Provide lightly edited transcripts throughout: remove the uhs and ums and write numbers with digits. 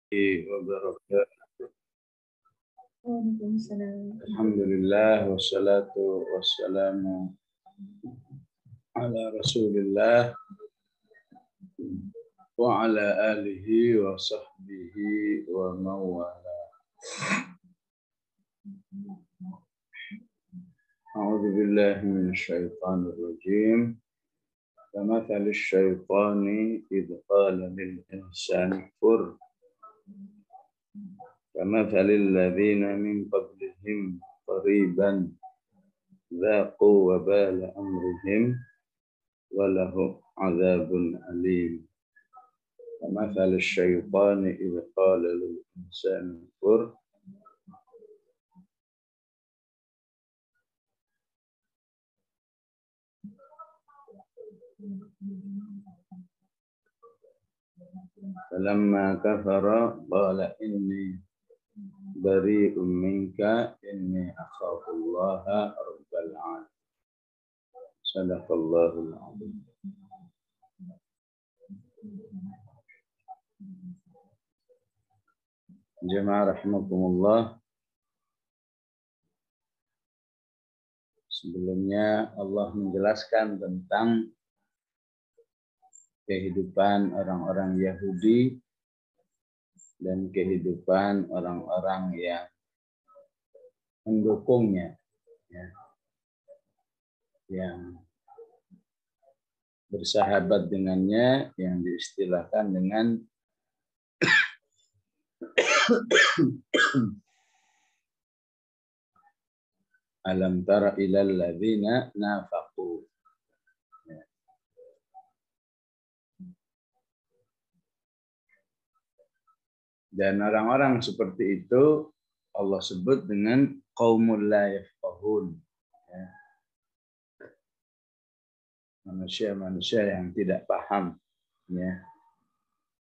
wabarakatuh. Waalaikumsalam. Alhamdulillah wassalatu wassalamu ala Rasulillah wa ala alihi wa sahbihi wa mawala. A'udzu billahi minasyaitonir rajim. Kamathali syaitani idh qala lil insani kfur. Kamathalil ladzina min qablihim qariban dzaqu wabala amrihim walahu adzabun alim. Kamathalil syaitani idh qala lil insani kfur. Falamma kafara qala inni bari'un minka inni akhafullaha rabbal alamin. Sadaqallahul azim. Jemaah rahimakumullah. Sebelumnya Allah menjelaskan tentang kehidupan orang-orang Yahudi dan kehidupan orang-orang yang mendukungnya, ya, yang bersahabat dengannya, yang diistilahkan dengan alam tara ilal ladzina nafaqu. Dan orang-orang seperti itu Allah sebut dengan qaumul la yafqahun. Ya. Manusia-manusia yang tidak paham, ya.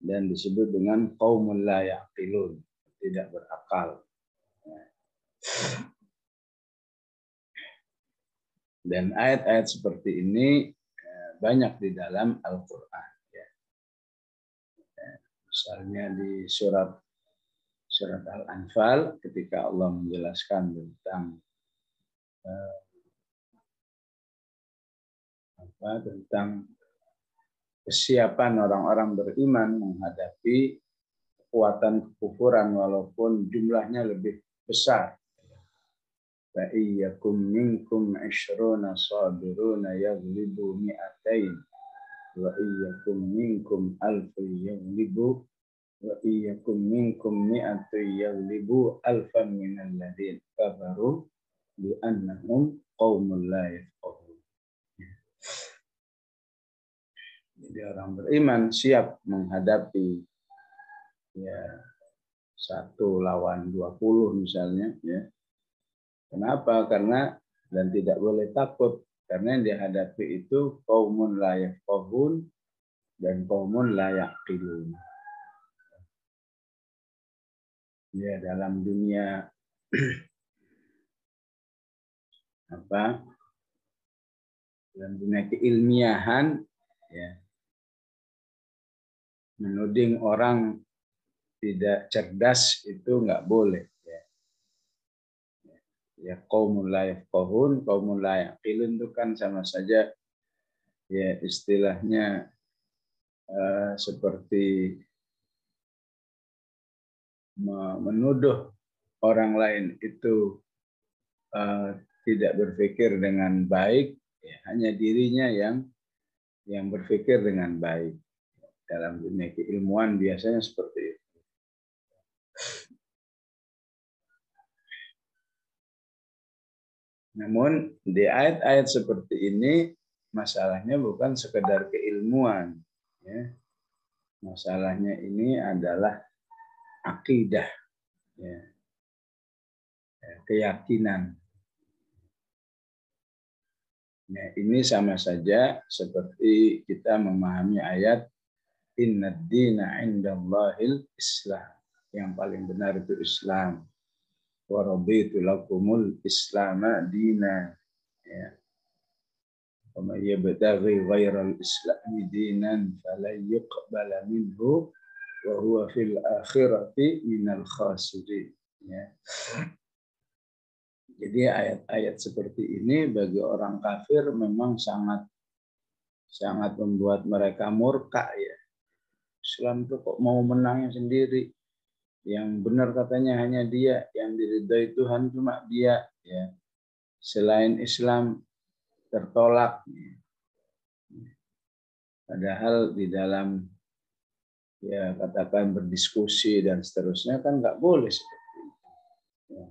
Dan disebut dengan qaumul la yaqilun, tidak berakal. Ya. Dan ayat-ayat seperti ini banyak di dalam Al-Qur'an. Misalnya di surat Al-Anfal ketika Allah menjelaskan tentang kesiapan orang-orang beriman menghadapi kekuatan kekufuran walaupun jumlahnya lebih besar. Fa iyyakum minkum 'ishruna sabiruna yaghlibu mi'atain wa iyyakum minkum alfun yaghlibu wa iyyakum minkum mi'atun yaghlibu alfan minal ladzina kafaru bi annahum qaumul la yafqahun. Jadi orang beriman siap menghadapi, ya, 1 lawan 20 misalnya, ya. Kenapa? Karena dan tidak boleh takut karena yang dihadapi itu qaumun la yafqahun dan qaumun la yaqilun. Ya, dalam dunia dalam dunia keilmiahan, ya, menuding orang tidak cerdas itu nggak boleh. Ya, qaumul la yafqahun, qaumul la yaqilun itu kan sama saja, ya, istilahnya seperti menuduh orang lain itu tidak berpikir dengan baik, ya, hanya dirinya yang berpikir dengan baik. Dalam dunia keilmuan biasanya seperti itu. Namun di ayat-ayat seperti ini masalahnya bukan sekedar keilmuan, ya. Masalahnya ini adalah akidah, ya, keyakinan. Nah, ini sama saja seperti kita memahami ayat Innad dina indallahil Islam. Yang paling benar itu Islam. Wa raditu lakumul Islama dina. Ya. Wa may yabtaghi ghairal Islami dinan falan yuqbala minhu wa huwa fil akhirati minal khasirin. Ya. Jadi ayat-ayat seperti ini bagi orang kafir memang sangat membuat mereka murka ya. Islam itu kok mau menangnya sendiri. Yang benar katanya hanya dia, yang diridhoi Tuhan cuma dia ya. Selain Islam tertolak. Padahal di dalam ya katakan berdiskusi dan seterusnya kan nggak boleh seperti itu. Ya.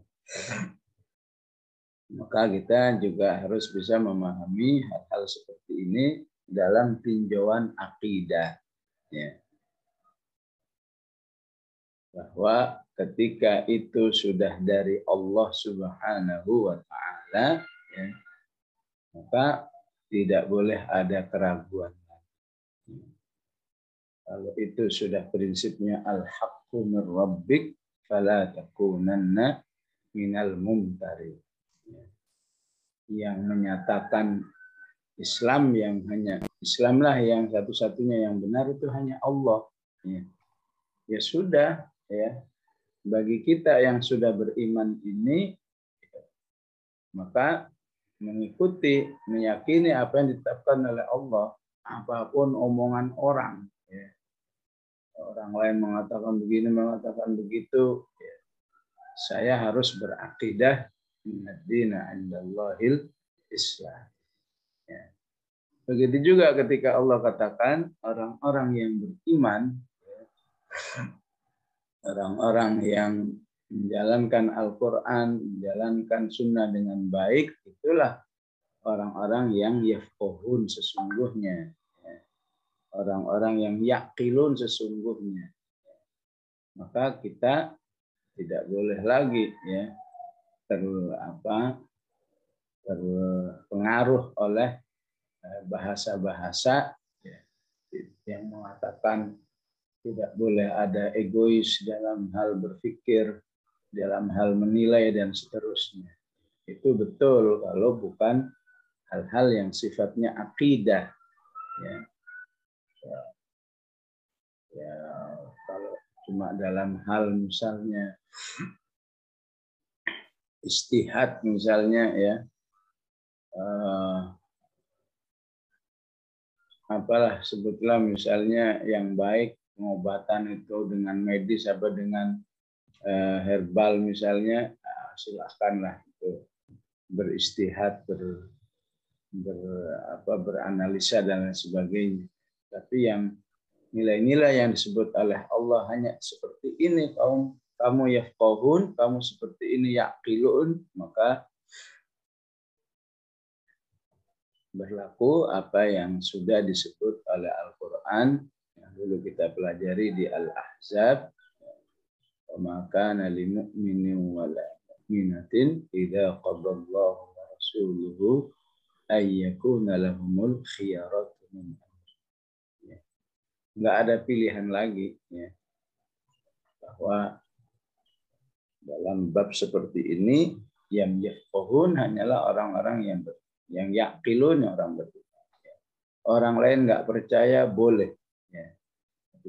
Maka kita juga harus bisa memahami hal-hal seperti ini dalam tinjauan akidah. Ya. Bahwa ketika itu sudah dari Allah Subhanahu wa Ta'ala, ya, maka tidak boleh ada keraguan. Kalau itu sudah prinsipnya al-haqqu min rabbik fala takunanna minal mumtari. Yang menyatakan Islam yang hanya Islamlah yang satu-satunya yang benar itu hanya Allah. Ya sudah ya. Bagi kita yang sudah beriman ini maka mengikuti, meyakini apa yang ditetapkan oleh Allah, apapun omongan orang. Ya. Orang lain mengatakan begini, mengatakan begitu. Ya. Saya harus berakidah Ad-dina 'indallahil Islam. Ya. Begitu juga ketika Allah katakan orang-orang yang beriman, orang-orang yang menjalankan Al-Quran, menjalankan sunnah dengan baik, itulah orang-orang yang yafqahun sesungguhnya. Orang-orang yang yaqilun sesungguhnya. Maka kita tidak boleh lagi ya terpengaruh oleh bahasa-bahasa yang mengatakan tidak boleh ada egois dalam hal berpikir, dalam hal menilai dan seterusnya. Itu betul kalau bukan hal-hal yang sifatnya akidah. Ya, kalau cuma dalam hal misalnya istihad misalnya ya, apalah sebutlah misalnya yang baik pengobatan itu dengan medis apa dengan herbal misalnya, silakanlah itu beristihad, beranalisa dan lain sebagainya. Tapi yang nilai-nilai yang disebut oleh Allah hanya seperti ini, kamu yafqahun, kamu seperti ini yaqilun, maka berlaku apa yang sudah disebut oleh Al-Quran yang dulu kita pelajari di Al-Ahzab. Wa kana lil mu'minin wa la mu'minatin idza qadallahu wa rasuluhu ay yakuna lahumul khiyaratu min amrihim. Enggak ada pilihan lagi ya. Bahwa dalam bab seperti ini yang yafqahun hanyalah orang-orang yang yaqilun, orang beriman. Orang lain nggak percaya boleh. Ya.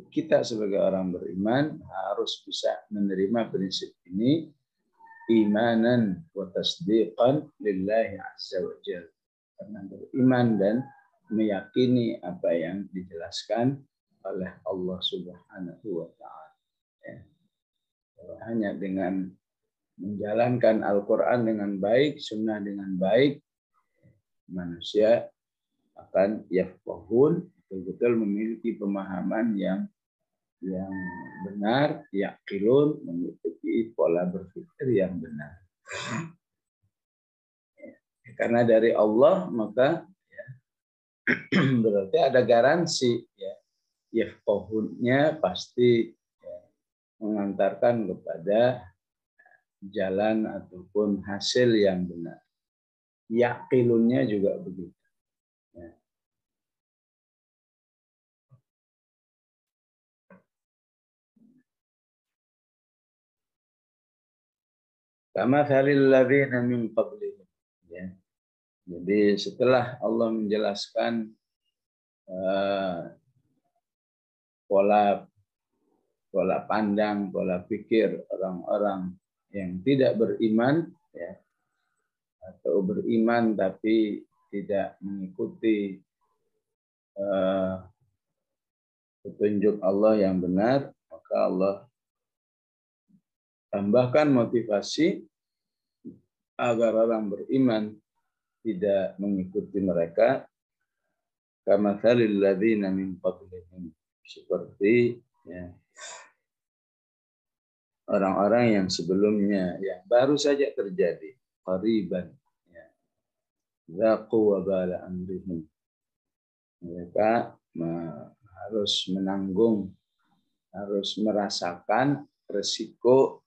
Kita sebagai orang beriman harus bisa menerima prinsip ini, imanan wa tasdiqan lillahi azza wa jalla. Karena beriman dan meyakini apa yang dijelaskan oleh Allah Subhanahu wa Ta'ala. Ya. Hanya dengan menjalankan Al-Quran dengan baik, sunnah dengan baik, manusia akan yafqahun, betul-betul memiliki pemahaman yang benar, yaqilun, mengikuti pola berpikir yang benar. Karena dari Allah maka ya, berarti ada garansi ya, yafqahunnya pasti ya, mengantarkan kepada jalan ataupun hasil yang benar. Yaqilunnya juga begitu. Ya. Kama thalil ladzina min qablihim. Ya. Jadi setelah Allah menjelaskan pola pola pandang, pola pikir orang-orang yang tidak beriman, ya, atau beriman tapi tidak mengikuti petunjuk Allah yang benar, maka Allah tambahkan motivasi agar orang beriman tidak mengikuti mereka, kama thalil ladzina min qablihim, seperti ya, orang-orang yang sebelumnya yang baru saja terjadi, qariban, ya, dzaqu wabala amrihim, mereka harus menanggung, harus merasakan resiko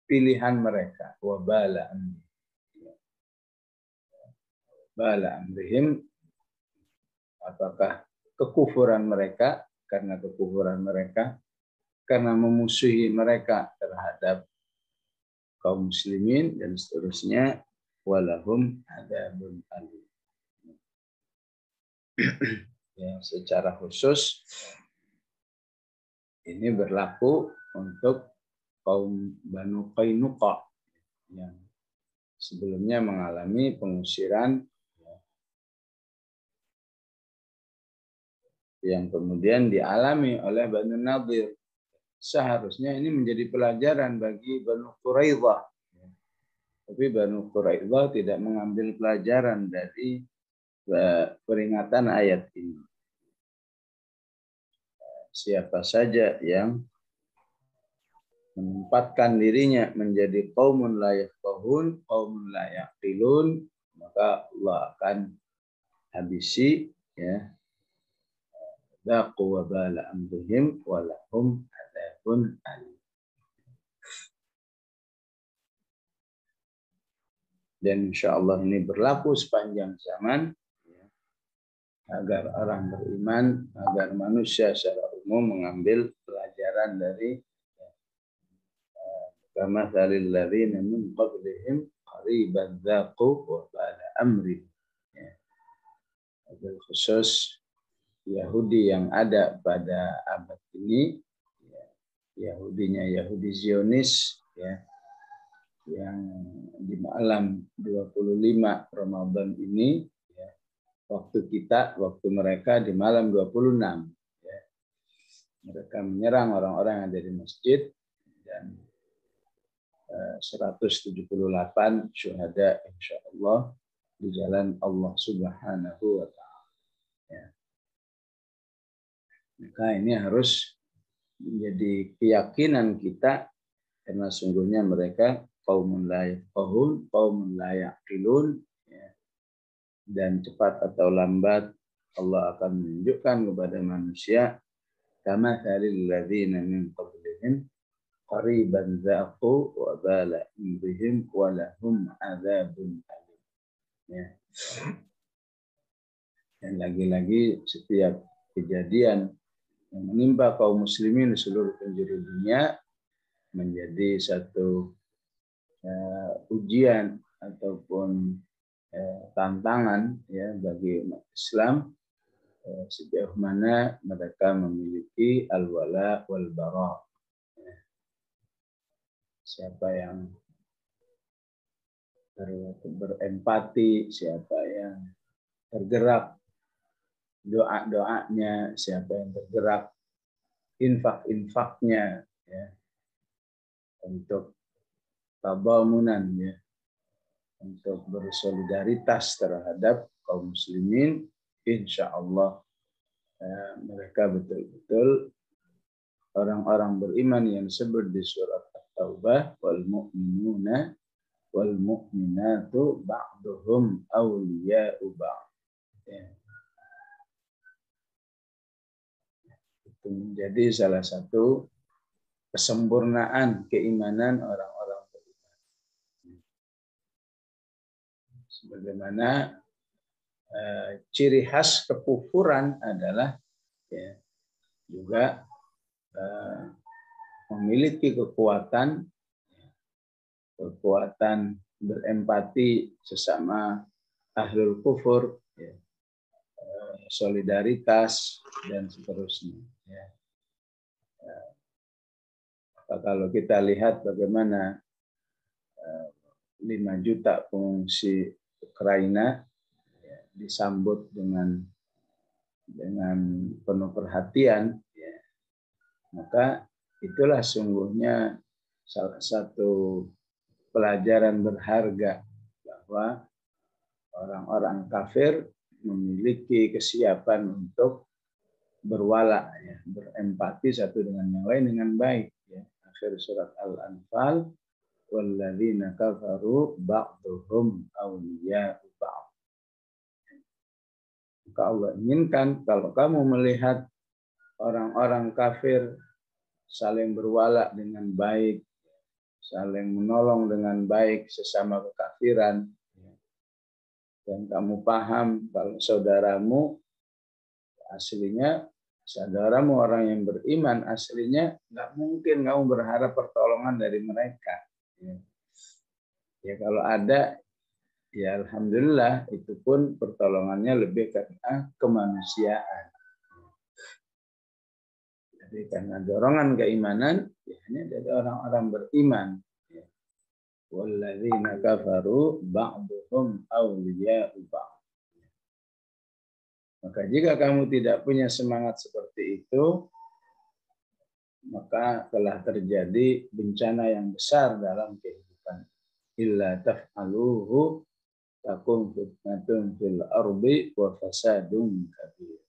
pilihan mereka, wabala amrihim. Bala amrihim, apakah kekufuran mereka, karena kekufuran mereka, karena memusuhi mereka terhadap kaum muslimin dan seterusnya, walahum adzabun alim. Ya, secara khusus ini berlaku untuk kaum Banu Qainuqa yang sebelumnya mengalami pengusiran, yang kemudian dialami oleh Banu Nadir. Seharusnya ini menjadi pelajaran bagi Banu Quraidah. Tapi Banu Quraidah tidak mengambil pelajaran dari peringatan ayat ini. Siapa saja yang menempatkan dirinya menjadi qaumun la yafqahun, qaumun la yaqilun, maka Allah akan habisi, ya, dzaqu wabala amrihim walahum adzabun alim. Dan insya Allah ini berlaku sepanjang zaman, ya, agar orang beriman, agar manusia secara umum mengambil pelajaran dari kama thalil ladzina min qablihim qariban dzaqu wabala amrihim. Khusus Yahudi yang ada pada abad ini, Yahudinya Yahudi Zionis, ya, yang di malam 25 Ramadan ini, ya, waktu mereka di malam 26, ya, mereka menyerang orang-orang yang ada di masjid, dan 178 syuhada insya Allah di jalan Allah Subhanahu wa Ta'ala. Ya. Maka ini harus menjadi keyakinan kita, karena sungguhnya mereka qaumun la yafqahun, qaumun la yaqilun, ya. Dan cepat atau lambat Allah akan menunjukkan kepada manusia kama thalil ladzina min qablihim qariban dzaqu wa bala amrihim wa lahum adzabun alim. Ya. Dan lagi-lagi setiap kejadian yang menimpa kaum muslimin di seluruh penjuru dunia menjadi satu ujian ataupun tantangan, ya, bagi umat Islam, sejauh mana mereka memiliki al-wala wal bara. Siapa yang berempati, siapa yang tergerak doa-doanya, siapa yang bergerak infak-infaknya, ya, untuk tabamunan, ya, untuk bersolidaritas terhadap kaum muslimin, insya Allah mereka betul-betul orang-orang beriman yang disebut di surat At-Taubah, wal mu'minuna wal mu'minatu ba'duhum awliya'u ba'd. Ya. Itu menjadi salah satu kesempurnaan keimanan orang-orang beriman. Sebagaimana ciri khas kekufuran adalah, ya, juga memiliki kekuatan berempati sesama ahlul kufur, ya, solidaritas dan seterusnya. Ya. Kalau kita lihat bagaimana 5 juta pengungsi Ukraina disambut dengan penuh perhatian, ya, maka itulah sungguhnya salah satu pelajaran berharga bahwa orang-orang kafir memiliki kesiapan untuk berwala, ya, berempati satu dengan yang lain dengan baik. Ya. Akhir surat Al-Anfal, walladzina kafaru ba'duhum awliya'u ba'd. Maka Allah inginkan kalau kamu melihat orang-orang kafir saling berwala dengan baik, saling menolong dengan baik sesama kekafiran, dan kamu paham kalau saudaramu aslinya, saudaramu orang yang beriman aslinya, nggak mungkin kamu berharap pertolongan dari mereka. Ya kalau ada, ya alhamdulillah, itu pun pertolongannya lebih karena kemanusiaan. Jadi karena dorongan keimanan, ya hanya dari orang-orang beriman. Walladzina kafaru ba'duhum awliya'u ba'd. Maka jika kamu tidak punya semangat seperti itu, maka telah terjadi bencana yang besar dalam kehidupan. Illa taf'aluhu takun fitnatun fil ardi wa fasadun kabir.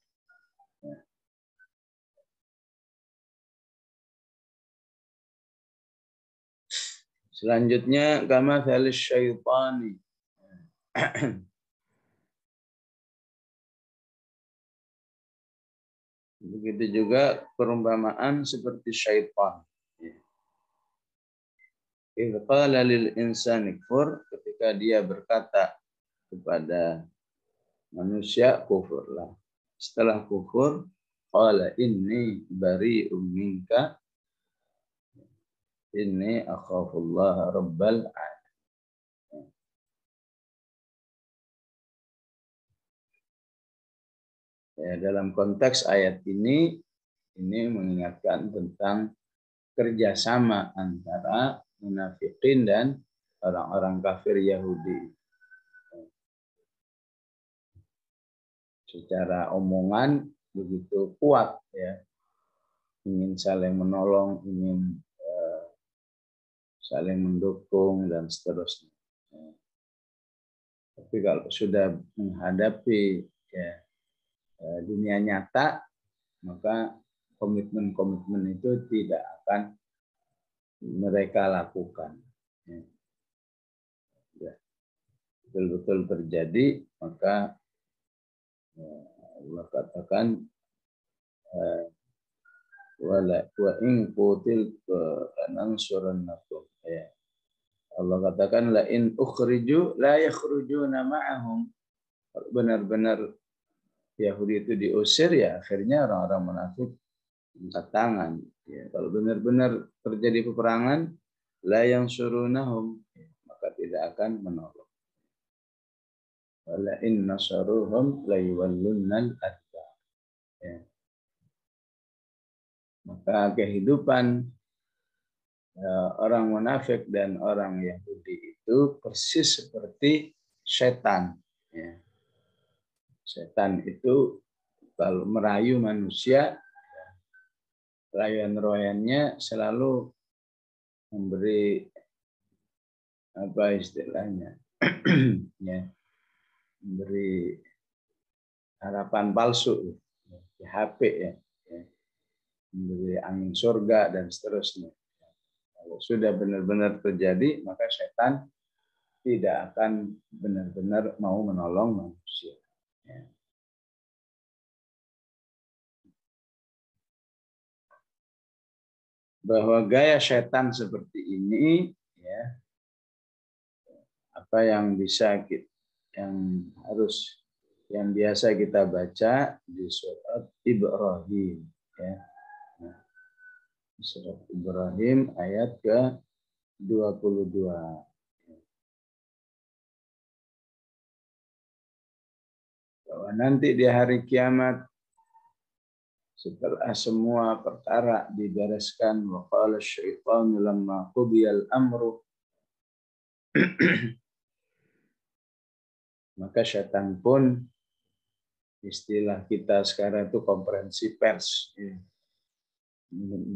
Selanjutnya kama thalis syaitani. Begitu juga perumpamaan seperti syaitan. Idz qala lil insani kfur, ketika dia berkata kepada manusia kufurlah. Setelah kufur, qala inni bari'um minka inni akhafullaha rabbal alamin. Ya, dalam konteks ayat ini mengingatkan tentang kerjasama antara munafikin dan orang-orang kafir Yahudi. Secara omongan begitu kuat, ya, ingin saling menolong, ingin saling mendukung dan seterusnya. Tapi kalau sudah menghadapi, ya, dunia nyata, maka komitmen-komitmen itu tidak akan mereka lakukan. Ya, betul-betul terjadi, maka Allah katakan wa in qutil lanansurannakum. Ya. Allah katakan la in ukhriju la yakhrujuna ma'ahum. Kalau benar-benar Yahudi itu diusir, ya akhirnya orang-orang munafik angkat tangan. Ya, kalau benar-benar terjadi peperangan, la yansurunahum, maka tidak akan menolong. Wala in nasaruhum la yuwallunnal adbar. Ya. Maka kehidupan orang munafik dan orang Yahudi itu persis seperti setan. Ya. Setan itu kalau merayu manusia, rayuan-rayuannya selalu memberi apa istilahnya, ya, memberi harapan palsu, ya, HP, ya, memberi angin surga dan seterusnya. Kalau sudah benar-benar terjadi, maka setan tidak akan benar-benar mau menolong manusia. Ya. Bahwa gaya setan seperti ini, ya, apa yang bisa kita, yang biasa kita baca di surat Ibrahim, ya. Nah, surat Ibrahim ayat ke-22. Bahwa nanti di hari kiamat Setelah semua perkara dibereskan, wa qala asy-syaitanu lamma qudiyal amru, maka syaitan pun, istilah kita sekarang itu konferensi pers, ya,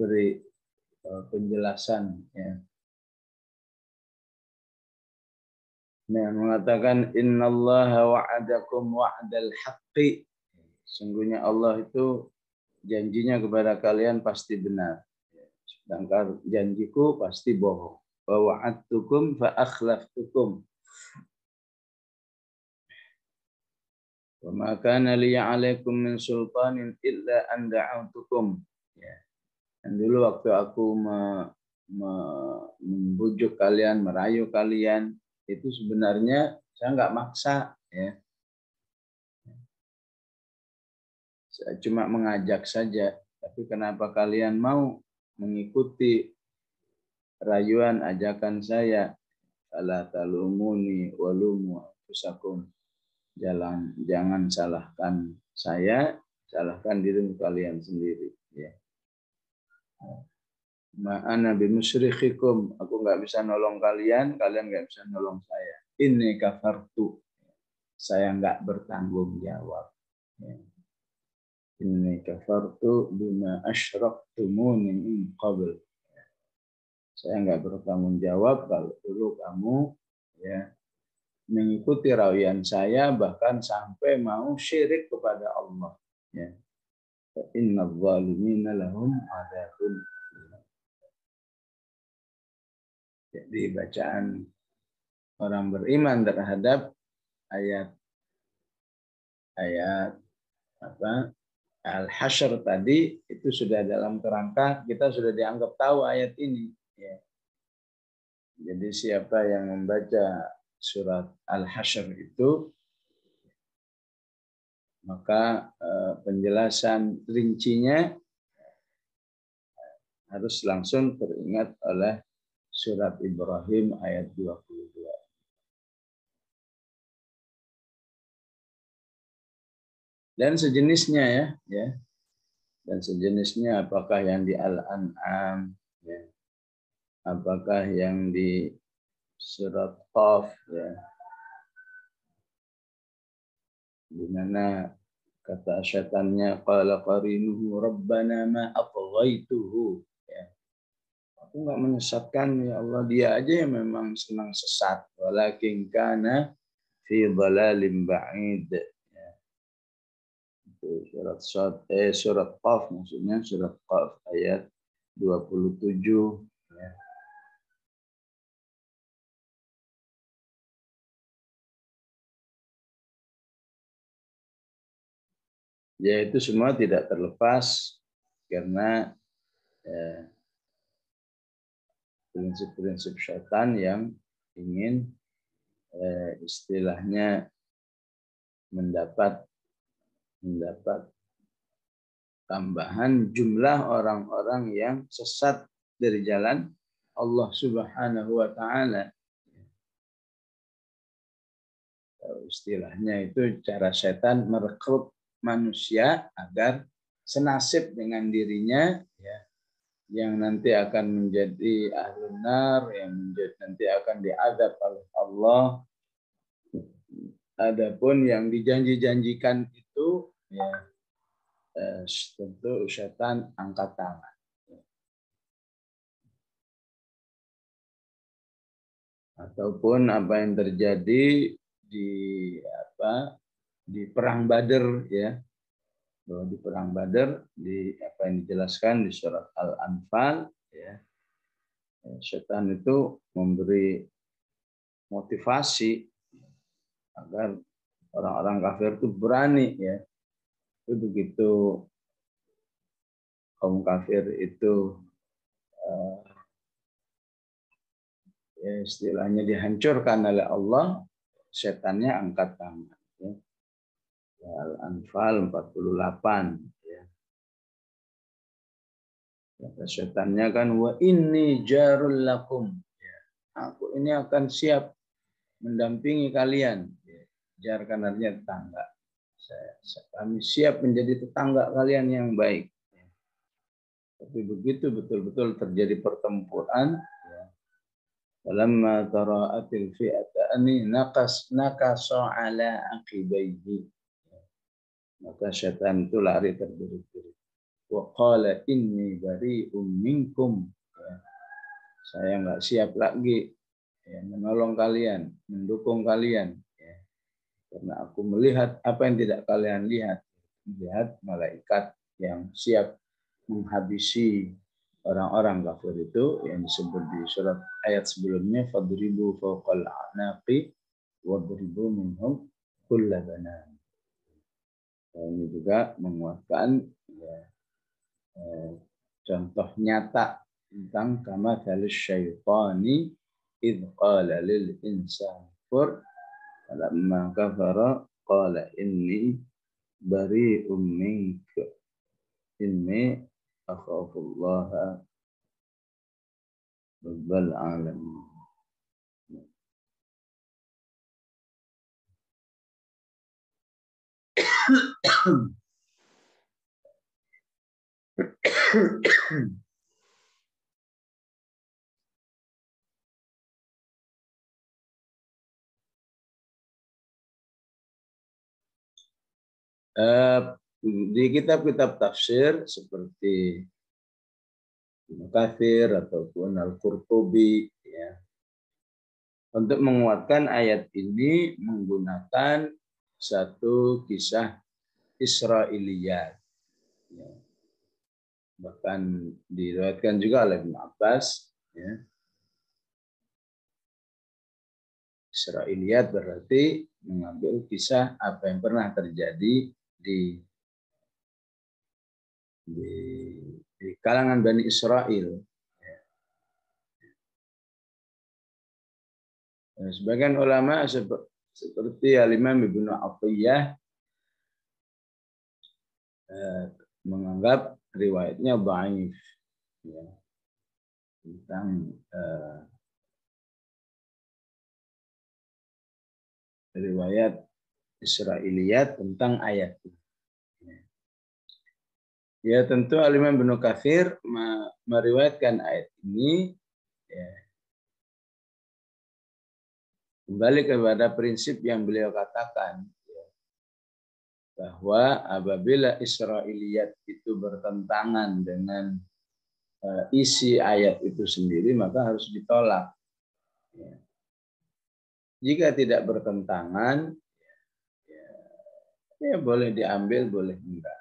beri penjelasan, ya. Nah, mengatakan innallaha wa'adakum wa'dal haqqi, sungguhnya Allah itu janjinya kepada kalian pasti benar, sedangkan janjiku pasti bohong. Wa wa'adtukum fa akhlaftukum wa ma kana li 'alaikum min sultanin illa an da'awtukum. Ya. Dan dulu waktu aku membujuk kalian, merayu kalian, itu sebenarnya saya nggak maksa, ya. Saya cuma mengajak saja. Tapi kenapa kalian mau mengikuti rayuan ajakan saya? Fala talumuni walumu anfusakum. Jangan salahkan saya, salahkan diri kalian sendiri. Ya. Ma'ana bimusyrikhikum, aku nggak bisa nolong kalian, kalian nggak bisa nolong saya. Inni kafartu, saya nggak bertanggung jawab. Ya. Inni kafartu bima asyraktumuni min qabl. Saya nggak bertanggung jawab kalau dulu kamu, ya, mengikuti rayuan saya, bahkan sampai mau syirik kepada Allah. Ya. Innadz zalimina lahum adzabun. Jadi bacaan orang beriman terhadap ayat apa Al-Hasyr tadi itu sudah dalam kerangka kita sudah dianggap tahu ayat ini. Ya. Jadi siapa yang membaca surat Al-Hasyr itu, maka penjelasan rincinya harus langsung teringat oleh surat Ibrahim ayat 22. Dan sejenisnya, ya. Dan sejenisnya, apakah yang di Al-An'am, ya. Apakah yang di surat Qaf, ya. Di mana kata syaitannya qala qarinuhu rabbana ma atghaituhu, ya. Aku enggak menyesatkan, ya Allah, dia aja yang memang senang sesat, walakin kana fi dhalalim ba'id. Surat Qaf, maksudnya surat Qaf ayat 27, ya. Ya, itu semua tidak terlepas karena prinsip-prinsip syaitan yang ingin istilahnya mendapat tambahan jumlah orang-orang yang sesat dari jalan Allah Subhanahu wa taala. Istilahnya itu cara setan merekrut manusia agar senasib dengan dirinya, ya, yang nanti akan menjadi ahlun nar, yang nanti akan diazab oleh Allah. Adapun yang dijanji-janjikan itu, ya, tentu setan angkat tangan. Ataupun apa yang terjadi di perang Badar, ya. Bahwa di perang Badar, di apa yang dijelaskan di surat Al-Anfal, ya. Setan itu memberi motivasi agar orang-orang kafir itu berani, ya. Itu begitu kaum kafir itu ya, istilahnya dihancurkan oleh Allah, setannya angkat tangan. Ya. Al-Anfal 48. Ya. Kata setannya kan, wa inni jarul lakum. Ya. Aku ini akan siap mendampingi kalian. Ya. Jar kan artinya tetangga. Kami siap menjadi tetangga kalian yang baik. Tapi begitu betul-betul terjadi pertempuran, falamma tara'atil fi'atani nakasa ala aqibaihi. Maka syaitan itu lari terbirit-birit. Wa qala inni bari'um minkum. Saya enggak siap lagi menolong kalian, mendukung kalian. Karena aku melihat apa yang tidak kalian lihat. Melihat malaikat yang siap menghabisi orang-orang kafir itu yang disebut di surat ayat sebelumnya fadribu fawqal a'naqi wadribu minhum kulla banan. Ini juga menguatkan contoh nyata tentang kama thalus syaitani idh qala lil insani kfur falamma kafara qala inni bari'um minka inni akhafullaha rabbal alamin. Di kitab-kitab tafsir seperti Ibnu Katsir ataupun Al-Qurtubi ya, untuk menguatkan ayat ini menggunakan satu kisah Israiliyat. Ya. Bahkan diriwayatkan juga oleh Ibnu Abbas. Ya. Israiliyat berarti mengambil kisah apa yang pernah terjadi di kalangan Bani Israel. Sebagian ulama seperti Al-Imam Ibnu Athaillah menganggap riwayatnya dhaif ya, tentang riwayat Israiliyat tentang ayat ini. Ya tentu Al-Imam Ibnu Katsir meriwayatkan ayat ini ya, kembali kepada prinsip yang beliau katakan ya, bahwa apabila Israiliyat itu bertentangan dengan isi ayat itu sendiri maka harus ditolak. Ya. Jika tidak bertentangan ya boleh diambil, boleh enggak.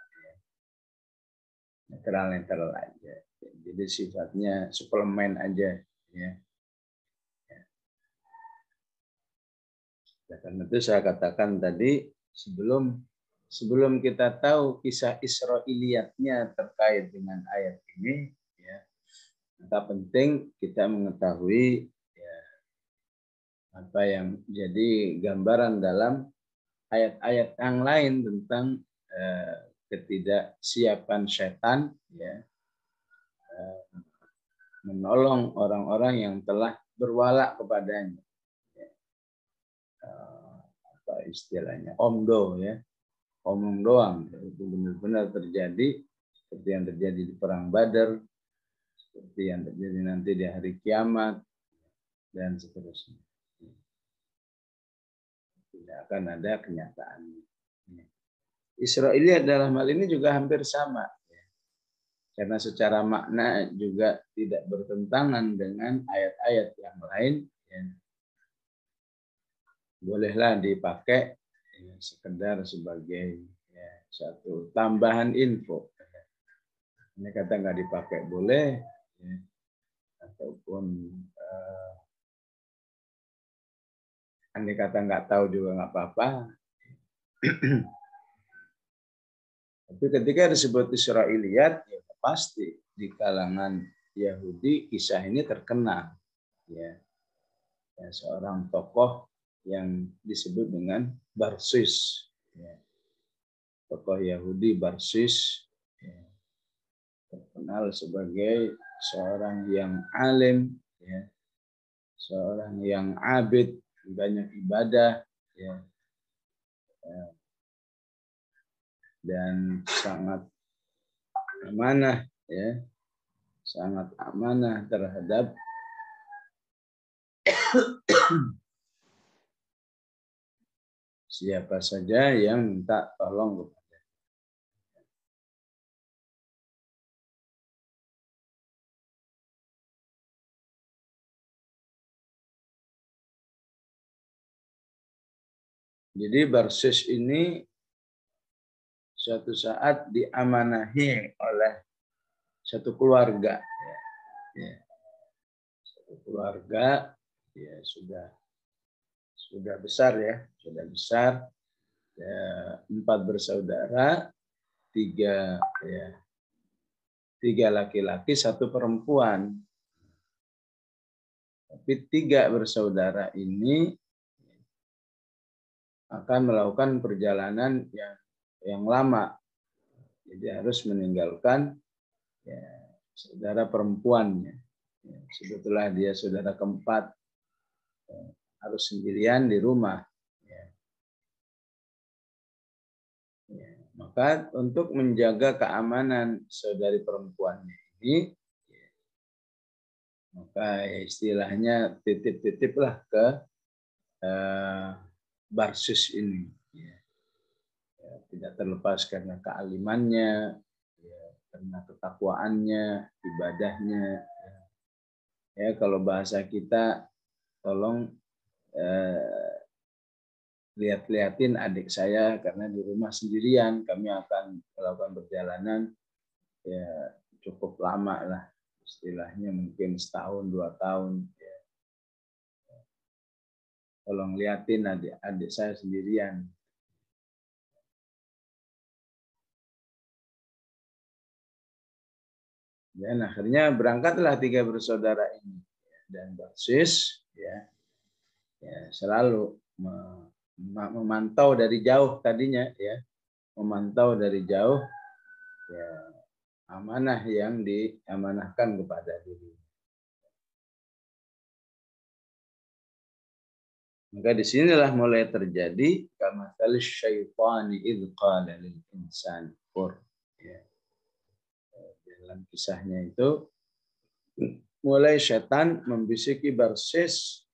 Netral-netral aja. Jadi sifatnya suplemen aja. Ya. Karena itu saya katakan tadi sebelum kita tahu kisah Israiliyatnya terkait dengan ayat ini, ya, maka penting kita mengetahui ya, apa yang jadi gambaran dalam ayat-ayat yang lain tentang ketidaksiapan setan ya, menolong orang-orang yang telah berwala kepadanya. Apa istilahnya? Omdo ya. Omong doang. Itu benar-benar terjadi seperti yang terjadi di perang Badar, seperti yang terjadi nanti di hari kiamat dan seterusnya. Tidak akan ada kenyataannya. Israiliyat dalam hal ini juga hampir sama. Karena secara makna juga tidak bertentangan dengan ayat-ayat yang lain. Ya. Bolehlah dipakai ya, sekedar sebagai ya, satu tambahan info. Ini kata nggak dipakai boleh, ya. Ataupun andai kata nggak tahu juga nggak apa-apa. Tapi ketika disebut Israiliyat, ya pasti di kalangan Yahudi kisah ini terkenal. Ya, seorang tokoh yang disebut dengan Barsis. Ya. Tokoh Yahudi Barsis ya, terkenal sebagai seorang yang alim, ya, seorang yang abid, banyak ibadah. Ya. dan sangat amanah, ya, sangat amanah terhadap siapa saja yang minta tolong kepada. Jadi Barsis ini suatu saat diamanahi oleh satu keluarga, ya. Satu keluarga, ya, sudah besar, ya, sudah besar, ya, 4 bersaudara, 3 laki-laki, 1 perempuan. Tapi 3 bersaudara ini akan melakukan perjalanan yang lama. Jadi harus meninggalkan, ya, saudara perempuannya. Ya, sebetulnya dia saudara keempat, ya, harus sendirian di rumah. Ya. Ya. Maka untuk menjaga keamanan saudari perempuannya ini, ya, maka istilahnya titip-titiplah ke Barsis ini. Ya. Ya, tidak terlepas karena kealimannya, ya, karena ketakwaannya, ibadahnya. Ya, kalau bahasa kita, tolong lihat-lihatin adik saya karena di rumah sendirian, kami akan melakukan perjalanan, ya, cukup lama lah, istilahnya mungkin 1 tahun 2 tahun. Ya. Tolong lihatin adik saya sendirian. Dan akhirnya berangkatlah 3 bersaudara ini, dan Barsis, ya, selalu memantau dari jauh tadinya, ya, memantau dari jauh, ya, amanah yang diamanahkan kepada diri. Maka disinilah mulai terjadi kamathalis syaitani idz qala lil insani kfur. Ya. Dalam kisahnya itu mulai setan membisiki Barsis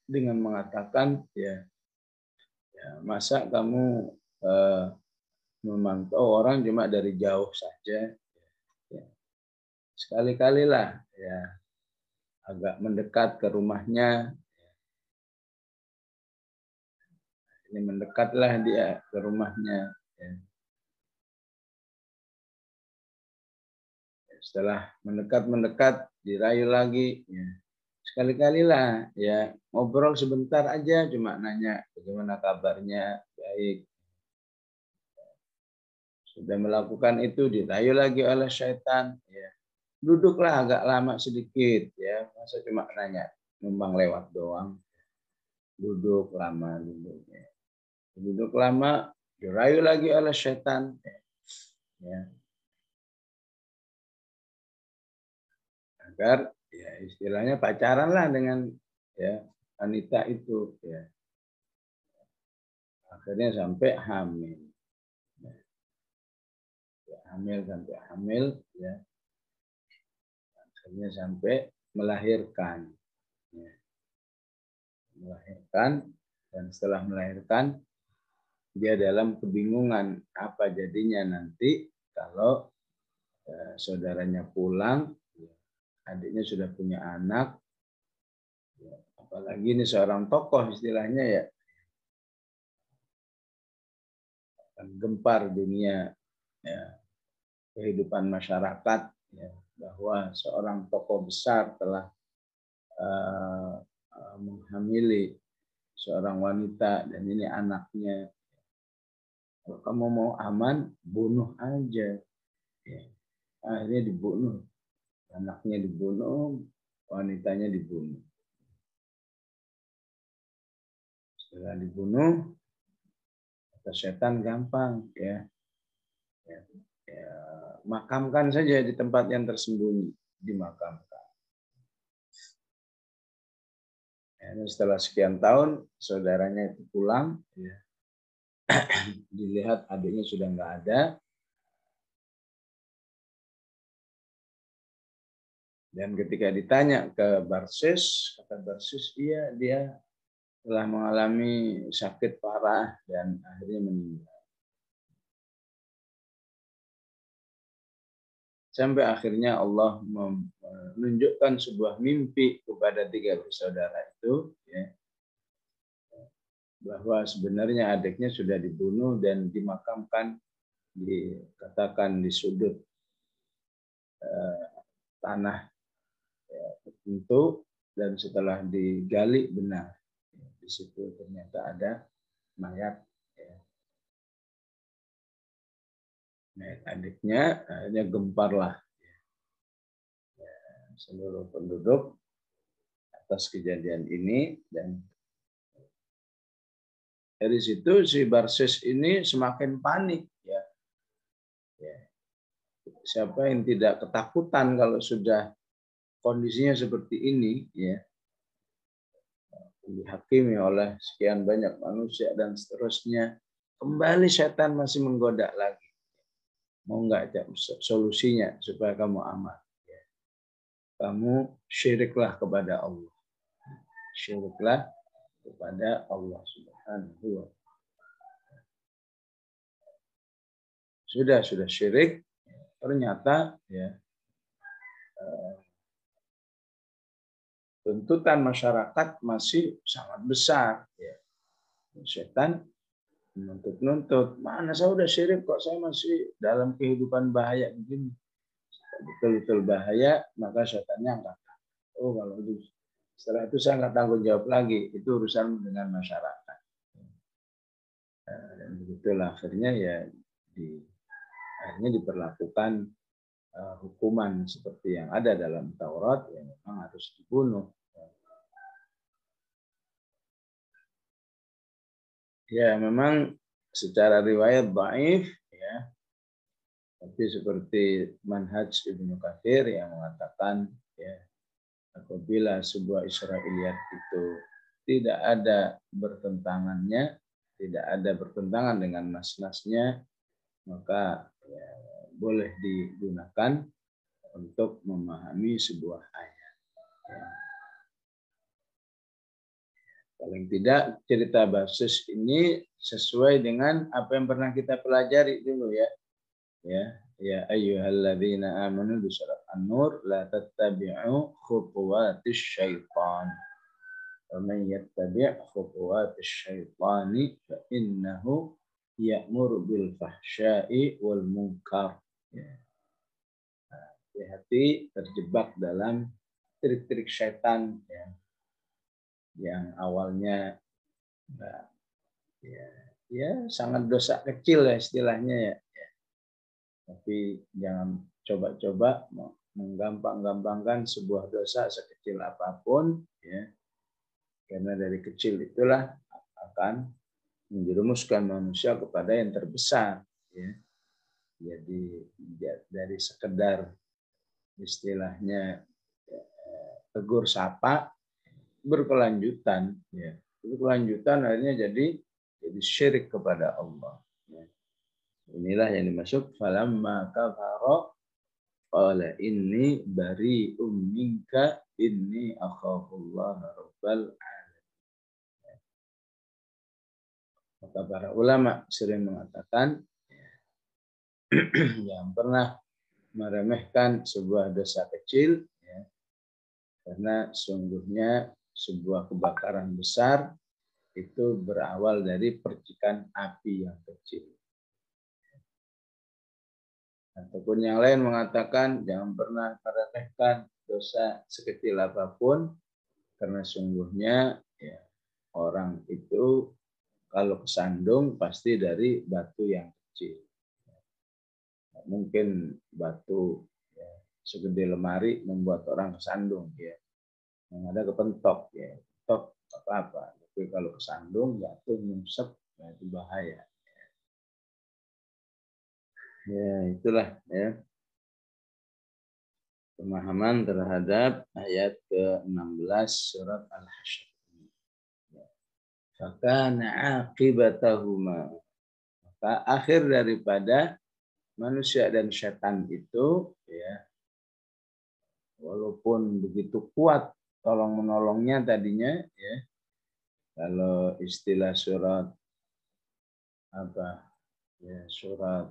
dengan mengatakan, ya, masa kamu memantau orang cuma dari jauh saja, ya. Sekali-kalilah, ya, agak mendekat ke rumahnya. Ini mendekatlah dia ke rumahnya. Ya. Setelah mendekat dirayu lagi, ya. Sekali-kalilah, ya, ngobrol sebentar aja, cuma nanya bagaimana kabarnya, baik. Sudah melakukan itu dirayu lagi oleh syaitan, ya. Duduklah agak lama sedikit, ya, masa cuma nanya, numpang lewat doang. Duduk lama, duduk lama, dirayu lagi oleh syaitan, ya. Agar, ya, istilahnya pacaran lah dengan, ya, wanita itu, ya. Akhirnya sampai hamil. Ya, sampai hamil, ya. Akhirnya sampai melahirkan. Ya. Melahirkan, dan setelah melahirkan dia dalam kebingungan apa jadinya nanti kalau saudaranya pulang, adiknya sudah punya anak, ya, apalagi ini seorang tokoh istilahnya, ya, akan gempar dunia, ya, kehidupan masyarakat, ya, bahwa seorang tokoh besar telah menghamili seorang wanita dan ini anaknya. Kalau kamu mau aman, bunuh aja. Ya. Akhirnya dibunuh. Anaknya dibunuh, wanitanya dibunuh. Setelah dibunuh, kata setan gampang, ya. Ya. Ya. Makamkan saja di tempat yang tersembunyi, dimakamkan. Ya, setelah sekian tahun, saudaranya itu pulang, ya. dilihat adiknya sudah nggak ada. Dan ketika ditanya ke Barsis, kata Barsis, iya dia telah mengalami sakit parah dan akhirnya meninggal. Sampai akhirnya Allah menunjukkan sebuah mimpi kepada tiga bersaudara itu, ya, bahwa sebenarnya adiknya sudah dibunuh dan dimakamkan, dikatakan di sudut tanah tertentu, dan setelah digali benar, di situ ternyata ada mayat, ya. Mayat adiknya, akhirnya gemparlah seluruh penduduk atas kejadian ini, dan dari situ si Barsis ini semakin panik, ya. Siapa yang tidak ketakutan kalau sudah kondisinya seperti ini, ya, dihakimi oleh sekian banyak manusia dan seterusnya, kembali setan masih menggoda lagi. Mau nggak solusinya supaya kamu aman? Ya. Kamu syiriklah kepada Allah. Syiriklah kepada Allah Subhanahu wa Ta'ala. Sudah syirik, ternyata, ya, tuntutan masyarakat masih sangat besar, ya. Setan menuntut, mana saya udah syirik kok saya masih dalam kehidupan bahaya begini. Betul-betul bahaya, maka setannya angkat. Oh, kalau itu setelah itu saya nggak tanggung jawab lagi, itu urusan dengan masyarakat. Dan begitulah akhirnya, ya, akhirnya diperlakukan hukuman seperti yang ada dalam Taurat, yang memang harus dibunuh. Ya, memang secara riwayat dhaif, ya. Tapi seperti manhaj Ibnu Katsir yang mengatakan, ya, apabila sebuah Israiliyat itu tidak ada bertentangannya, tidak ada bertentangan dengan nas-nasnya, maka, ya, boleh digunakan untuk memahami sebuah ayat. Ya. Paling tidak cerita Barsis ini sesuai dengan apa yang pernah kita pelajari dulu, ya. Ya ayyuhalladzina amanu di surat An-Nur, la tattabi'u khutuwatis syaitan. Wa man yattabi' khutuwatis syaitani fa innahu ya'muru bil fahsya'i wal munkar. Ya. Hati-hati terjebak dalam trik-trik syaitan, ya, yang awalnya, ya sangat dosa kecil, ya istilahnya, ya. Tapi jangan coba-coba menggampang-gampangkan sebuah dosa sekecil apapun, ya, karena dari kecil itulah akan menjerumuskan manusia kepada yang terbesar, ya. Jadi dari sekedar istilahnya, ya, tegur sapa berkelanjutan, ya. Berkelanjutan akhirnya jadi syirik kepada Allah. Ya. Inilah yang dimaksud falamma kafara qala inni bari'um minka inni akhafullah rabbal alamin. Maka para ulama sering mengatakan, yang pernah meremehkan sebuah dosa kecil, ya, karena sungguhnya sebuah kebakaran besar itu berawal dari percikan api yang kecil. Ataupun yang lain mengatakan jangan pernah meremehkan dosa sekecil apapun, karena sungguhnya, ya, orang itu kalau kesandung pasti dari batu yang kecil. Mungkin batu, ya, segede lemari membuat orang kesandung, ya. Yang ada kepentok, ya, kepentok apa-apa. Tapi kalau kesandung jatuh nyungsep, ya, itu bahaya. Ya, itulah, ya, pemahaman terhadap ayat ke-16 surat Al-Hasyr. Fakana aqibatahuma, Akhir daripada manusia dan setan itu, ya, walaupun begitu kuat tolong menolongnya tadinya, ya, kalau istilah surat apa, ya, surat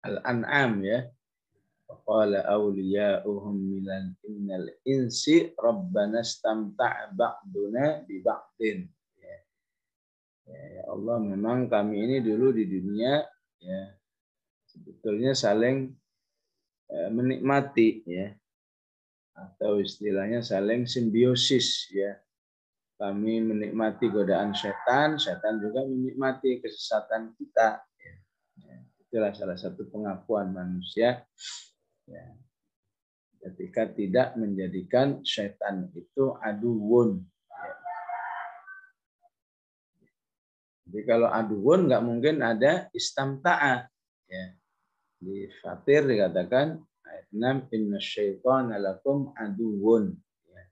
Al-An'am, ya, qala awliya'uhum minal insi rabbana istamta'a ba'duna bi ba'din. Ya Allah, memang kami ini dulu di dunia, ya, sebetulnya saling menikmati, ya, atau istilahnya saling simbiosis, ya. Kami menikmati godaan setan, setan juga menikmati kesesatan kita. Ya. Itulah salah satu pengakuan manusia, ya, ketika tidak menjadikan setan itu aduun. Ya. Jadi kalau aduun nggak mungkin ada istamta'a. Ya. Di Fatir dikatakan ayat 6, inna syaitana lakum aduun. Ya.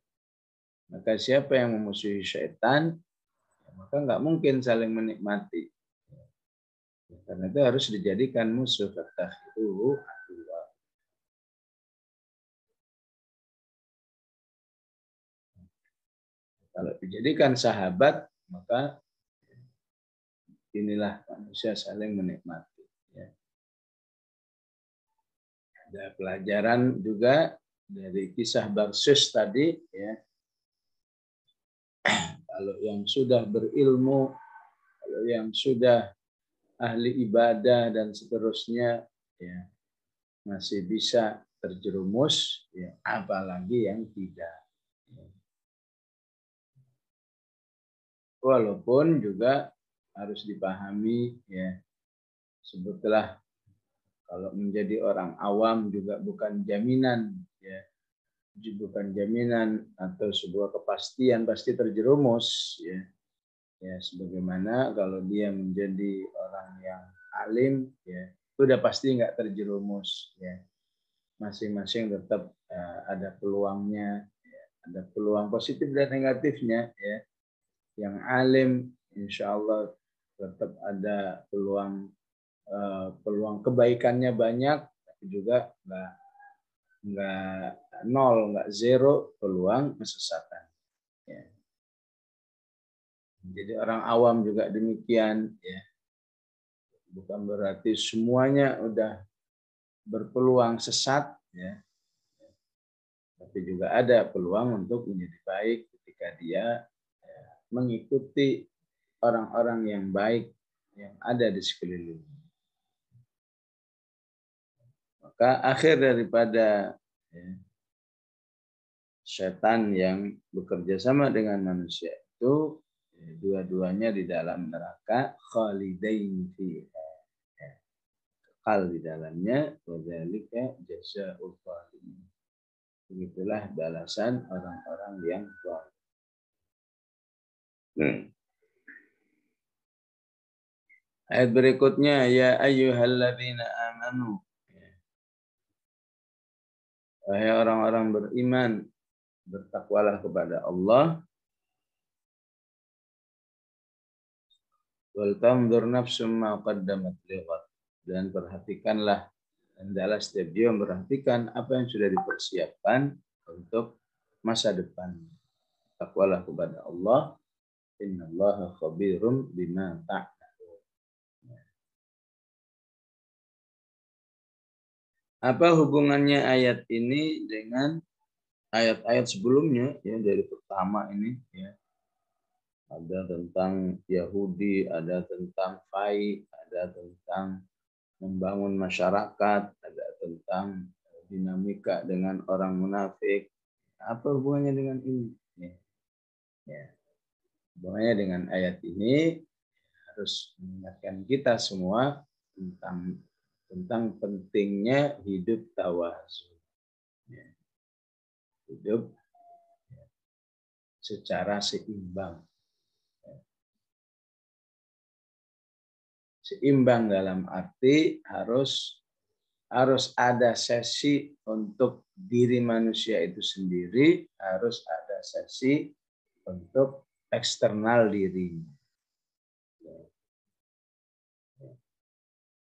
Maka siapa yang memusuhi syaitan, ya, maka nggak mungkin saling menikmati. Ya, karena itu harus dijadikan musuh. Fatakhiruhu aduwa. Kalau dijadikan sahabat, maka inilah manusia saling menikmati. Ya. Ada pelajaran juga dari kisah Barsus tadi, ya. Kalau yang sudah berilmu, kalau yang sudah ahli ibadah dan seterusnya, ya, masih bisa terjerumus, ya, apalagi yang tidak. Ya. Walaupun juga harus dipahami, ya, sebutlah kalau menjadi orang awam juga bukan jaminan, ya, bukan jaminan atau sebuah kepastian pasti terjerumus, ya. Ya, sebagaimana kalau dia menjadi orang yang alim, ya, sudah pasti nggak terjerumus, ya. Masing-masing tetap ada peluangnya, ya, ada peluang positif dan negatifnya, ya. Yang alim, insya Allah tetap ada peluang kebaikannya banyak, tapi juga nggak nol, nggak zero peluang kesesatan. Ya. Jadi orang awam juga demikian, ya. Bukan berarti semuanya udah berpeluang sesat, ya. Tapi juga ada peluang untuk menjadi baik ketika dia, ya, mengikuti orang-orang yang baik yang ada di sekelilingnya. Maka akhir daripada, ya, setan yang bekerja sama dengan manusia itu, ya, dua-duanya di dalam neraka, khalidain fiha, ya, kekal di dalamnya, wadzalika jazaa'ul zalimin. Begitulah balasan orang-orang yang zalim. Ayat berikutnya, ya ayyuhalladzina amanu. Wahai orang-orang beriman, bertakwalah kepada Allah. Wal tanzur nafsum ma qaddamat lighad. Dan perhatikanlah, hendaklah setiap dia memperhatikan apa yang sudah dipersiapkan untuk masa depan. Takwalah kepada Allah. Innallaha khabirum bima ta'malun. Apa hubungannya ayat ini dengan ayat-ayat sebelumnya, ya, dari pertama ini, ya. Ada tentang Yahudi, ada tentang fai, ada tentang membangun masyarakat, ada tentang dinamika dengan orang munafik. Apa hubungannya dengan ini? Ya. Ya. Hubungannya dengan ayat ini harus mengingatkan kita semua tentang pentingnya hidup tawazu. Ya. Hidup secara seimbang. Seimbang dalam arti harus ada sesi untuk diri manusia itu sendiri, harus ada sesi untuk eksternal dirinya.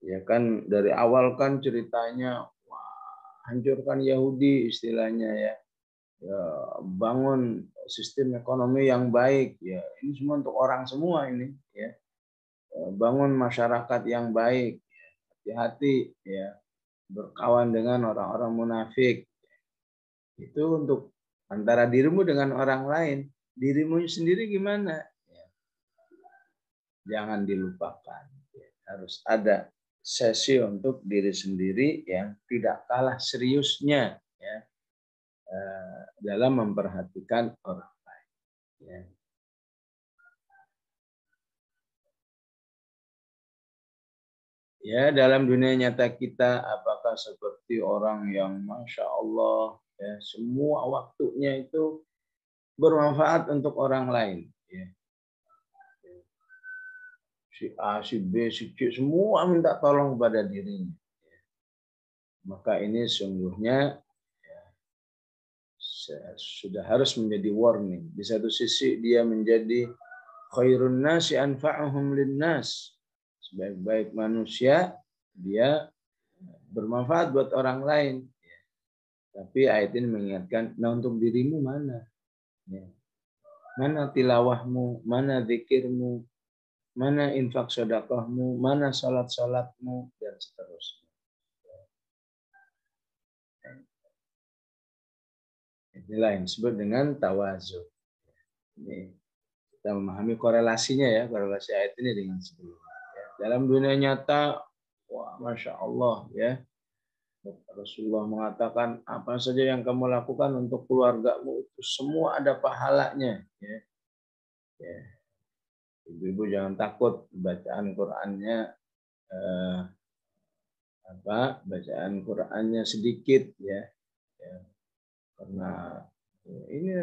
Ya kan dari awal kan ceritanya wah, hancurkan Yahudi istilahnya ya. Ya, bangun sistem ekonomi yang baik ya. Ini semua untuk orang semua ini ya. Bangun masyarakat yang baik. Hati-hati ya berkawan dengan orang-orang munafik. Itu untuk antara dirimu dengan orang lain. Dirimu sendiri gimana? Ya, jangan dilupakan. Ya, harus ada sesi untuk diri sendiri yang tidak kalah seriusnya ya dalam memperhatikan orang lain. Ya. Ya, dalam dunia nyata kita, apakah seperti orang yang Masya Allah, ya, semua waktunya itu bermanfaat untuk orang lain. Ya. Si A, si B, si C, semua minta tolong kepada dirinya. Ya. Maka ini sungguhnya ya, sudah harus menjadi warning. Di satu sisi dia menjadi khairun nasi anfa'uhum linnas. Sebaik-baik manusia, dia bermanfaat buat orang lain. Tapi ayat ini mengingatkan, nah untuk dirimu mana? Ya. Mana tilawahmu, mana zikirmu, mana infak sedekahmu, mana salat-salatmu, dan seterusnya. Inilah yang disebut dengan tawazu. Ini kita memahami korelasinya ya, korelasi ayat ini dengan sebelumnya. Ya. Dalam dunia nyata, wah, Masya Allah ya, Rasulullah mengatakan apa saja yang kamu lakukan untuk keluargamu itu semua ada pahalanya. Ya. Ya. Ibu-ibu jangan takut bacaan Qur'annya bacaan Qur'annya sedikit ya. Ya. Karena ini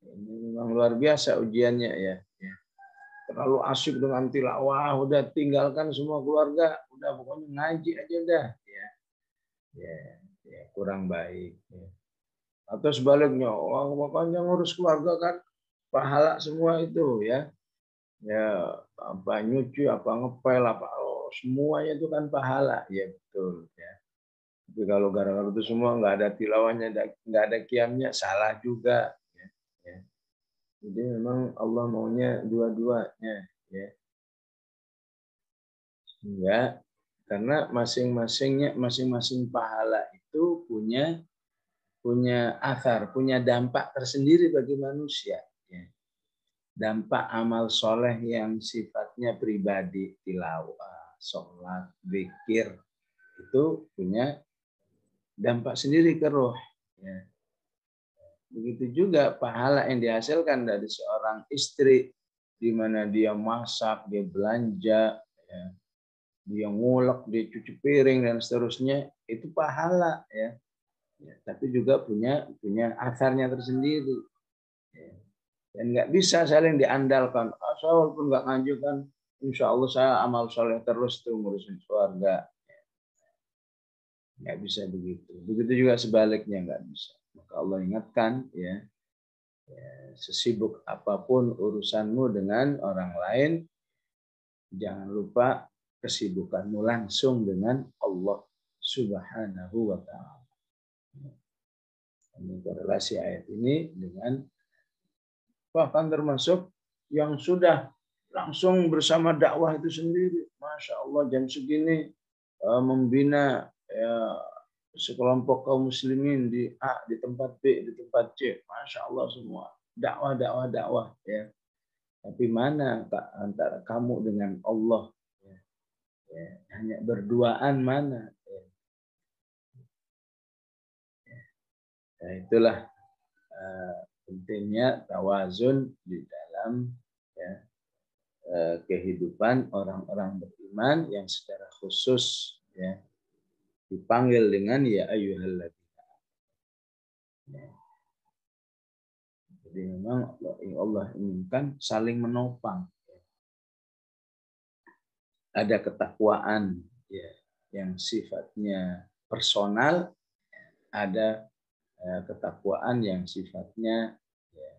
memang luar biasa ujiannya ya. Ya. Terlalu asyik dengan tilawah, udah tinggalkan semua keluarga, udah pokoknya ngaji aja udah. Ya. Ya. Ya. Kurang baik. Ya. Atau sebaliknya, pokoknya ngurus keluarga kan pahala semua itu ya. Ya apa nyuci, apa ngepel, apa semuanya itu kan pahala. Ya betul ya. Tapi kalau gara-gara itu semua nggak ada tilawahnya, nggak ada qiyamnya, salah juga. Ya. Ya. Jadi memang Allah maunya dua-duanya. Ya. Ya. Karena masing-masing pahala itu punya asar, punya dampak tersendiri bagi manusia. Ya. Dampak amal soleh yang sifatnya pribadi, tilawah, sholat, zikir, itu punya dampak sendiri ke roh. Ya. Begitu juga pahala yang dihasilkan dari seorang istri, di mana dia masak, dia belanja, ya, dia ngulek, dia cuci piring dan seterusnya, itu pahala ya. Ya, tapi juga punya asarnya tersendiri. Ya. Dan nggak bisa saling diandalkan. Saya walaupun nggak ngaji kan, insya Allah saya amal soleh terus tuh ngurusin keluarga. Nggak bisa begitu. Begitu juga sebaliknya nggak bisa. Maka Allah ingatkan ya, sesibuk apapun urusanmu dengan orang lain, jangan lupa kesibukanmu langsung dengan Allah Subhanahu wa Ta'ala. Ini korelasi ayat ini dengan bahkan termasuk yang sudah langsung bersama dakwah itu sendiri. Masya Allah jam segini membina ya, sekelompok kaum muslimin di A, di tempat B, di tempat C. Masya Allah semua. Dakwah ya. Tapi mana Kak, antara kamu dengan Allah? Ya, ya, hanya berduaan mana? Ya. Nah, itulah pentingnya tawazun di dalam ya, kehidupan orang-orang beriman yang secara khusus ya dipanggil dengan ya ayyuhalladzina. Ya. Jadi memang Allah inginkan saling menopang. Ada ketakwaan ya, yang sifatnya personal, ada ketakwaan yang sifatnya ya,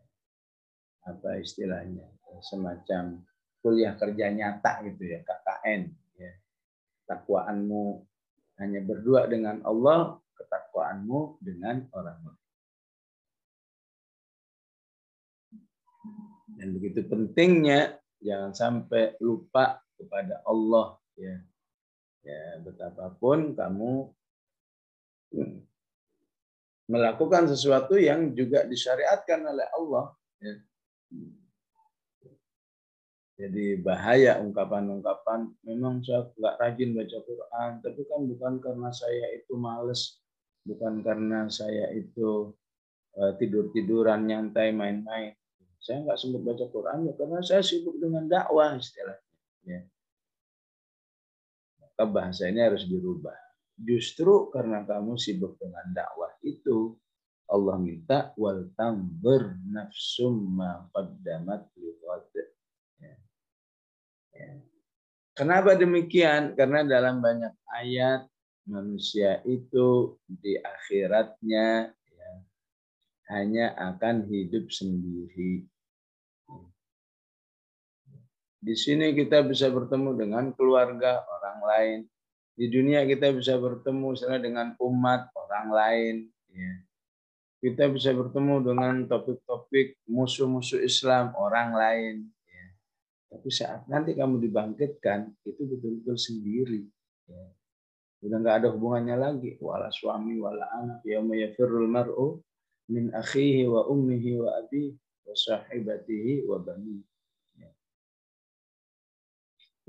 apa istilahnya semacam kuliah kerja nyata gitu ya, KKN ya. ketakwaanmu hanya berdua dengan Allah, ketakwaanmu dengan orang lain. Dan begitu pentingnya jangan sampai lupa kepada Allah, ya. Ya, betapapun kamu melakukan sesuatu yang juga disyariatkan oleh Allah, ya. Jadi bahaya ungkapan-ungkapan, memang saya nggak rajin baca Quran, tapi kan bukan karena saya itu males, bukan karena saya itu tidur-tiduran, nyantai, main-main. Saya nggak sibuk baca Quran ya karena saya sibuk dengan dakwah istilahnya. Ya. Maka bahasa ini harus dirubah. Justru karena kamu sibuk dengan dakwah itu, Allah minta wal tanzur nafsum ma qaddamat lighad. Kenapa demikian? Karena dalam banyak ayat manusia itu di akhiratnya ya, hanya akan hidup sendiri. Di sini kita bisa bertemu dengan keluarga orang lain. Di dunia kita bisa bertemu misalnya dengan umat orang lain. Ya. Kita bisa bertemu dengan topik-topik musuh-musuh Islam orang lain. Tapi saat nanti kamu dibangkitkan, itu betul-betul sendiri. Ya. Udah nggak ada hubungannya lagi. Wala suami, wala anak. Yauma yafirrul mar'u min akhihi wa ummihi wa abihi wa sahibatihi wa bani. Ya.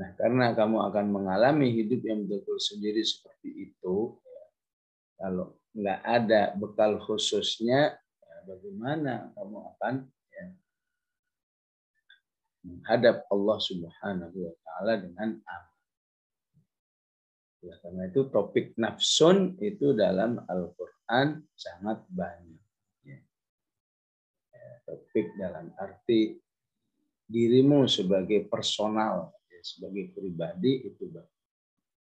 Nah, karena kamu akan mengalami hidup yang betul-betul sendiri seperti itu, ya, kalau nggak ada bekal khususnya, ya, bagaimana kamu akan ya, menghadap Allah Subhanahu wa Ta'ala dengan amal. Ya, karena itu topik nafsun itu dalam Al-Quran sangat banyak. Ya. Ya, topik dalam arti dirimu sebagai personal, ya, sebagai pribadi itu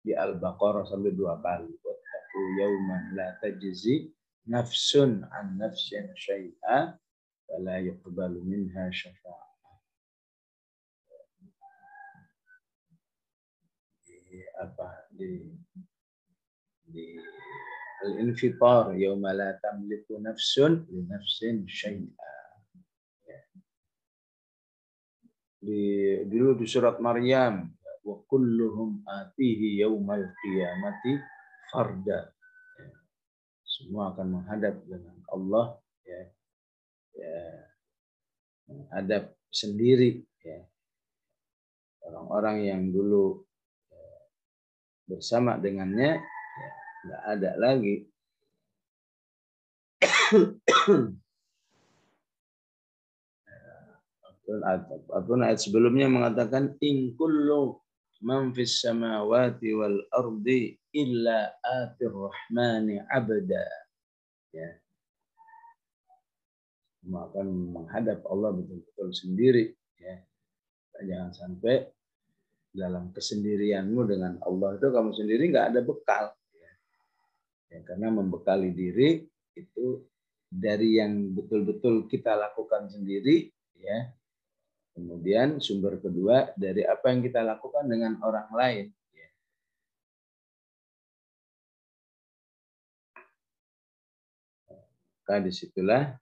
di Al-Baqarah sampai 2 kali. Wattaqu yawman la tajzi nafsun an nafsin syai'a wa la yuqbalu minha syafa'ah. Di Al-Infitar yauma la tamliku nafsun li nafsin syai'a. Dulu di surat Maryam wa kulluhum atihi yaumal qiyamati farda. Semua akan menghadap dengan Allah, ya, ya, menghadap sendiri, ya. Orang-orang yang dulu bersama dengannya ya, nggak ada lagi. Apun ayat sebelumnya mengatakan in kullu man fis samawati wal ardi illa atir rahmani abda. Ya. Semua akan menghadap Allah betul-betul sendiri. Ya. Jangan sampai dalam kesendirianmu dengan Allah itu kamu sendiri nggak ada bekal. Ya, karena membekali diri itu dari yang betul-betul kita lakukan sendiri, ya. Kemudian sumber kedua dari apa yang kita lakukan dengan orang lain. Ya. Maka disitulah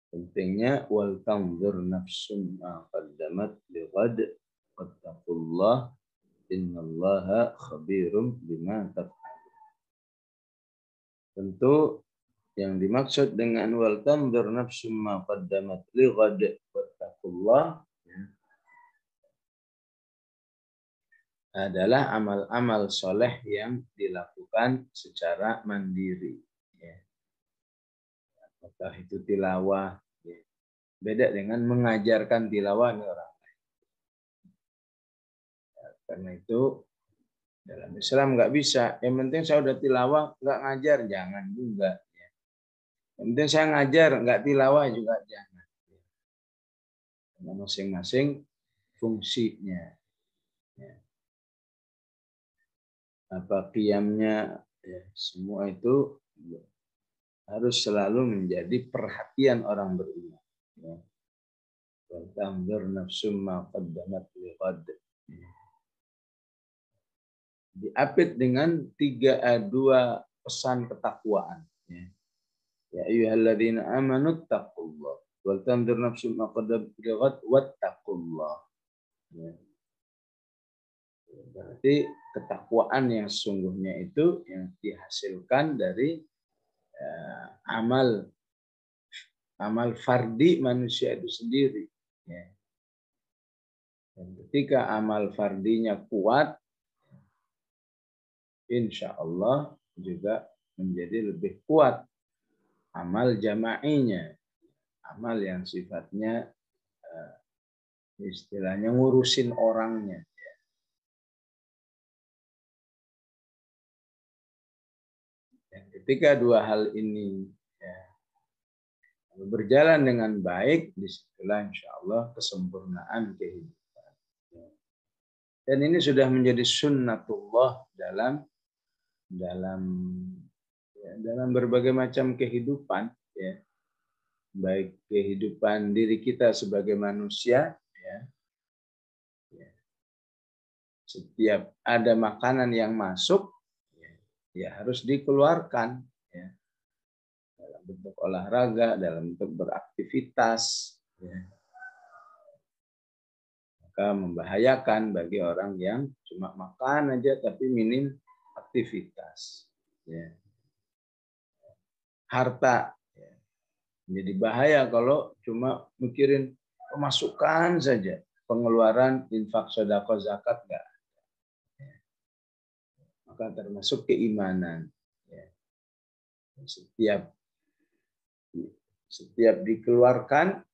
pentingnya wal tanzur nafsum ma qaddamat lighad wattaqullah innallaha khabirum bima taf'alun. Tentu yang dimaksud dengan wal tanzur nafsum ma qaddamat lighad wattaqullah adalah amal-amal soleh yang dilakukan secara mandiri. Ya. Apakah itu tilawah? Ya. Beda dengan mengajarkan tilawah ke orang lain. Ya, karena itu dalam Islam nggak bisa. Yang penting saya udah tilawah, nggak ngajar, jangan juga. Ya. Yang penting saya ngajar, nggak tilawah juga jangan. Ya. Karena masing-masing fungsinya. Ya. Apa qiyamnya, ya, semua itu harus selalu menjadi perhatian orang beriman. Ya. Wa tanzur nafsum ma qaddamat lighad. diapit dengan dua pesan ketakwaan. Ya ayyuhalladzina amanu taqullah wal tanzur nafsum ma qaddamat lighad wattaqullah. Ya. Berarti ketakwaan yang sesungguhnya itu yang dihasilkan dari amal fardi manusia itu sendiri. Ya. Dan ketika amal fardinya kuat, insya Allah juga menjadi lebih kuat amal jama'inya, amal yang sifatnya istilahnya ngurusin orangnya. Dan ketika dua hal ini berjalan dengan baik, disitulah insya Allah kesempurnaan kehidupan. Dan ini sudah menjadi sunnatullah dalam berbagai macam kehidupan, ya. Baik kehidupan diri kita sebagai manusia, ya. Setiap ada makanan yang masuk, ya harus dikeluarkan, ya. Dalam bentuk olahraga, dalam bentuk beraktivitas, ya. Maka membahayakan bagi orang yang cuma makan aja tapi minim aktivitas, ya. Harta, ya. Jadi bahaya kalau cuma mikirin pemasukan saja, pengeluaran infak, sedekah, zakat enggak. Ya. Maka termasuk keimanan, ya. Setiap dikeluarkan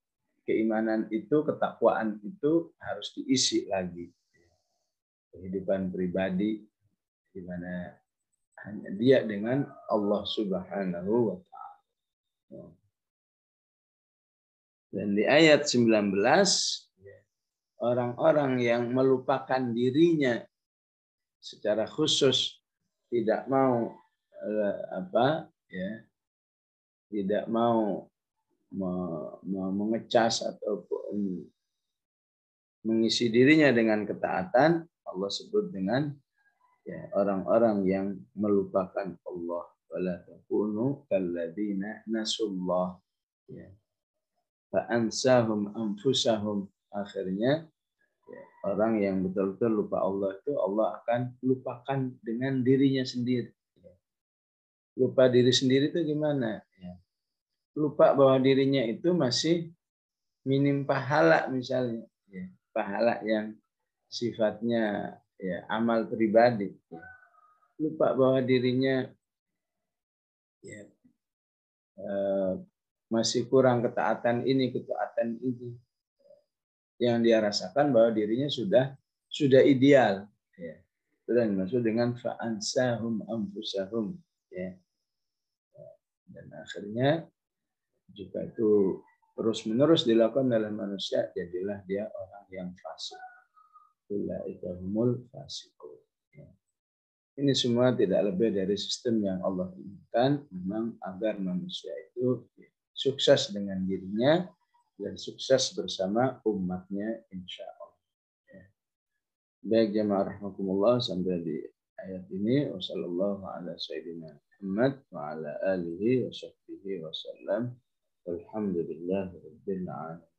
keimanan itu, ketakwaan itu harus diisi lagi. Kehidupan pribadi di mana hanya dia dengan Allah Subhanahu wa Ta'ala. Dan di ayat 19, orang-orang yang melupakan dirinya secara khusus, tidak mau tidak mau mengecas ataupun mengisi dirinya dengan ketaatan, Allah sebut dengan orang-orang yang melupakan Allah. Wala takunu kalladzina nasullah. Fa'ansahum anfusahum. Akhirnya orang yang betul-betul lupa Allah itu Allah akan lupakan dengan dirinya sendiri. Lupa diri sendiri itu gimana? Lupa bahwa dirinya itu masih minim pahala misalnya. Pahala yang sifatnya amal pribadi. Lupa bahwa dirinya masih kurang ketaatan ini, ketaatan ini. Yang dia rasakan bahwa dirinya sudah ideal. Sudah dimaksud dengan fa'ansahum anfusahum. Dan akhirnya jika itu terus-menerus dilakukan dalam manusia, jadilah dia orang yang fasik. Ulaika humul fasiqun. Ini semua tidak lebih dari sistem yang Allah inginkan, memang agar manusia itu sukses dengan dirinya dan sukses bersama umatnya, insya Allah. Baik jamaah rahimakumullah, sampai di ayat ini wasallallahu ala sayyidina Muhammad wa ala alihi wa sahbihi wasallam. Alhamdulillahirabbil alamin.